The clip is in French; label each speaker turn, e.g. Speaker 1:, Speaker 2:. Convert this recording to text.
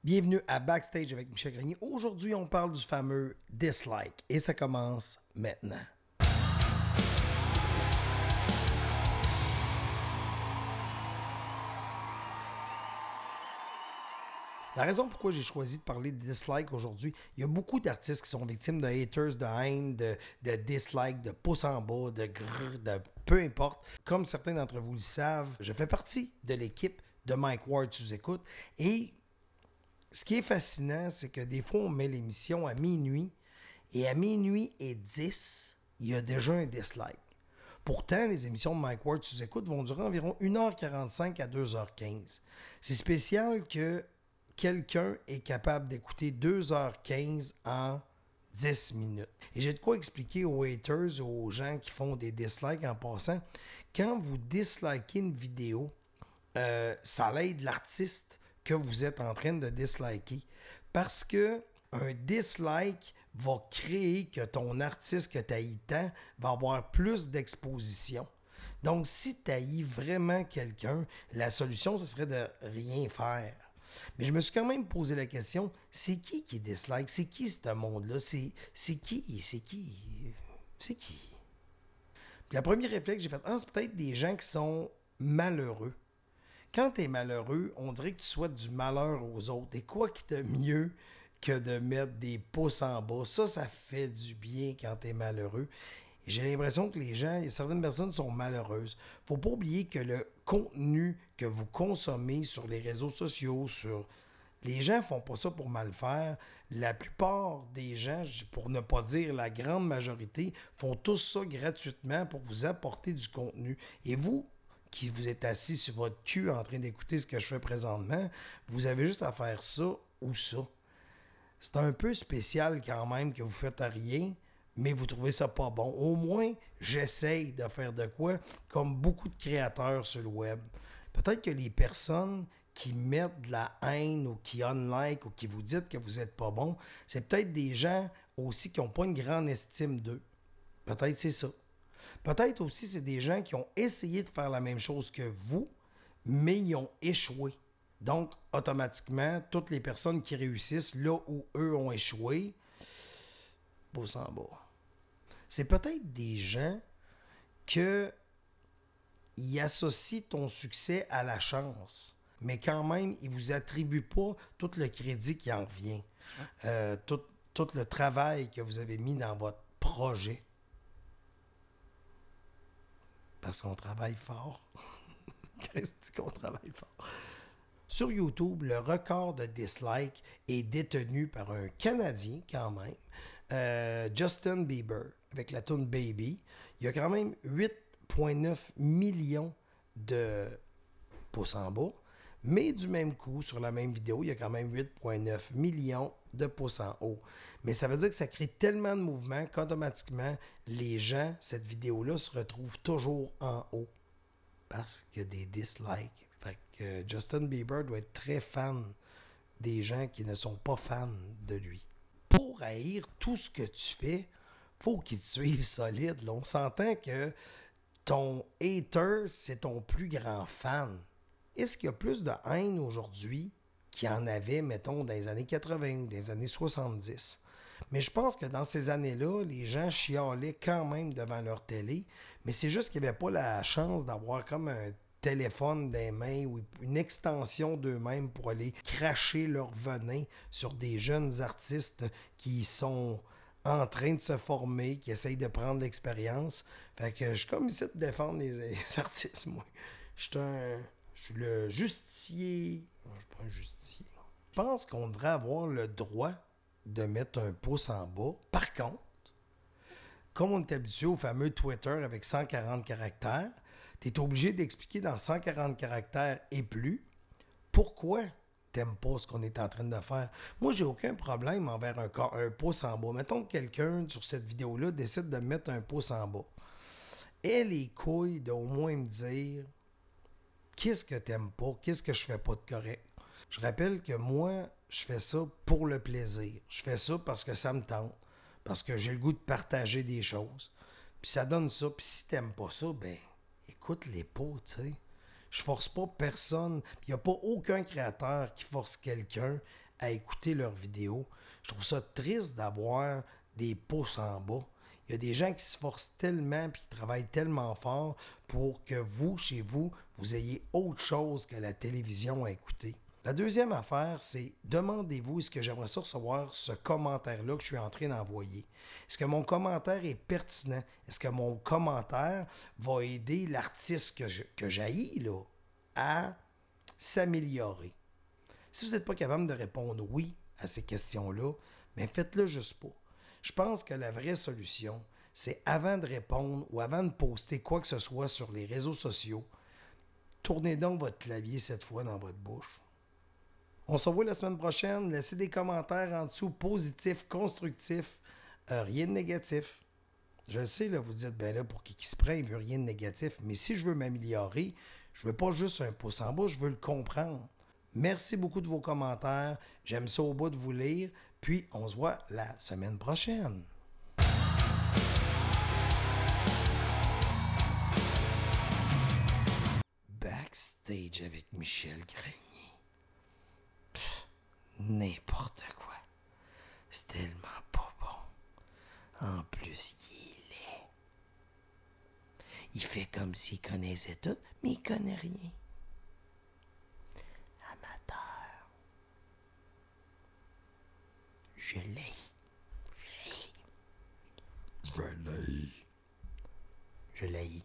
Speaker 1: Bienvenue à Backstage avec Michel Grenier. Aujourd'hui, on parle du fameux dislike et ça commence maintenant. La raison pourquoi j'ai choisi de parler de dislike aujourd'hui, il y a beaucoup d'artistes qui sont victimes de haters, de haine, de dislike, de pouces en bas, de grrr, de peu importe. Comme certains d'entre vous le savent, je fais partie de l'équipe de Mike Ward sous-écoute et ce qui est fascinant, c'est que des fois, on met l'émission à minuit et à minuit et 10, il y a déjà un dislike. Pourtant, les émissions de Mike Ward sous-écoute vont durer environ 1h45 à 2h15. C'est spécial que quelqu'un est capable d'écouter 2h15 en 10 minutes. Et j'ai de quoi expliquer aux haters, aux gens qui font des dislikes en passant. Quand vous dislikez une vidéo, ça l'aide l'artiste que vous êtes en train de disliker. Parce que un dislike va créer que ton artiste que tu haïs tant va avoir plus d'exposition. Donc, si tu haïs vraiment quelqu'un, la solution, ce serait de rien faire. Mais je me suis quand même posé la question, c'est qui dislike? C'est qui ce monde-là? C'est qui? Puis le premier réflexe que j'ai fait, c'est peut-être des gens qui sont malheureux. Quand tu es malheureux, on dirait que tu souhaites du malheur aux autres. Et quoi qui te mieux que de mettre des pouces en bas? Ça fait du bien quand tu es malheureux. Et j'ai l'impression que les gens, certaines personnes sont malheureuses. Faut pas oublier que le contenu que vous consommez sur les réseaux sociaux, les gens font pas ça pour mal faire. La plupart des gens, pour ne pas dire la grande majorité, font tous ça gratuitement pour vous apporter du contenu. Et vous, qui vous êtes assis sur votre cul en train d'écouter ce que je fais présentement, vous avez juste à faire ça ou ça. C'est un peu spécial quand même que vous faites rien, mais vous trouvez ça pas bon. Au moins, j'essaye de faire de quoi, comme beaucoup de créateurs sur le web. Peut-être que les personnes qui mettent de la haine ou qui unlike ou qui vous disent que vous n'êtes pas bon, c'est peut-être des gens aussi qui n'ont pas une grande estime d'eux. Peut-être c'est ça. Peut-être aussi c'est des gens qui ont essayé de faire la même chose que vous, mais ils ont échoué. Donc, automatiquement, toutes les personnes qui réussissent là où eux ont échoué, pouce en bas. C'est peut-être des gens qui associent ton succès à la chance, mais quand même, ils ne vous attribuent pas tout le crédit qui en vient, tout le travail que vous avez mis dans votre projet. Parce qu'on travaille fort. Christy qu'on travaille fort. Sur YouTube, le record de dislikes est détenu par un Canadien quand même, Justin Bieber, avec la tune Baby. Il y a quand même 8,9 millions de pouces en bas. Mais du même coup, sur la même vidéo, il y a quand même 8,9 millions de pouces en haut. Mais ça veut dire que ça crée tellement de mouvements qu'automatiquement, les gens, cette vidéo-là, se retrouvent toujours en haut. Parce qu'il y a des dislikes. Fait que Justin Bieber doit être très fan des gens qui ne sont pas fans de lui. Pour haïr tout ce que tu fais, faut qu'il te suive solide. Là. On s'entend que ton hater, c'est ton plus grand fan. Est-ce qu'il y a plus de haine aujourd'hui qu'il y en avait, mettons, dans les années 80 ou dans les années 70? Mais je pense que dans ces années-là, les gens chialaient quand même devant leur télé, mais c'est juste qu'ils n'avaient pas la chance d'avoir comme un téléphone dans les mains ou une extension d'eux-mêmes pour aller cracher leur venin sur des jeunes artistes qui sont en train de se former, qui essayent de prendre l'expérience. Fait que je suis comme ici de défendre les artistes, moi. Je suis le justicier. Je suis pas un justicier. Je pense qu'on devrait avoir le droit de mettre un pouce en bas. Par contre, comme on est habitué au fameux Twitter avec 140 caractères, tu es obligé d'expliquer dans 140 caractères et plus pourquoi t'aimes pas ce qu'on est en train de faire. Moi, j'ai aucun problème envers un pouce en bas. Mettons que quelqu'un sur cette vidéo-là décide de mettre un pouce en bas. Aie les couilles d'au moins me dire qu'est-ce que t'aimes pas, qu'est-ce que je fais pas de correct. Je rappelle que moi, je fais ça pour le plaisir. Je fais ça parce que ça me tente, parce que j'ai le goût de partager des choses. Puis ça donne ça. Puis si t'aimes pas ça, ben écoute les pas, tu sais. Je force pas personne. Il n'y a pas aucun créateur qui force quelqu'un à écouter leurs vidéos. Je trouve ça triste d'avoir des pouces en bas. Il y a des gens qui se forcent tellement et qui travaillent tellement fort pour que vous, chez vous, vous ayez autre chose que la télévision à écouter. La deuxième affaire, c'est demandez-vous est-ce que j'aimerais ça recevoir ce commentaire-là que je suis en train d'envoyer. Est-ce que mon commentaire est pertinent? Est-ce que mon commentaire va aider l'artiste que j'haïs là, à s'améliorer? Si vous n'êtes pas capable de répondre oui à ces questions-là, mais faites-le juste pas. Je pense que la vraie solution, c'est avant de répondre ou avant de poster quoi que ce soit sur les réseaux sociaux, tournez donc votre clavier cette fois dans votre bouche. On se revoit la semaine prochaine. Laissez des commentaires en dessous, positifs, constructifs, rien de négatif. Je le sais, là, vous dites, ben là, pour qui se prend, il veut rien de négatif. Mais si je veux m'améliorer, je veux pas juste un pouce en bas, je veux le comprendre. Merci beaucoup de vos commentaires. J'aime ça au bout de vous lire. Puis, on se voit la semaine prochaine. Backstage avec Michel Grenier. N'importe quoi. C'est tellement pas bon. En plus, il est laid. Il fait comme s'il connaissait tout, mais il connaît rien. Amateur. Je l'ai. Je l'ai.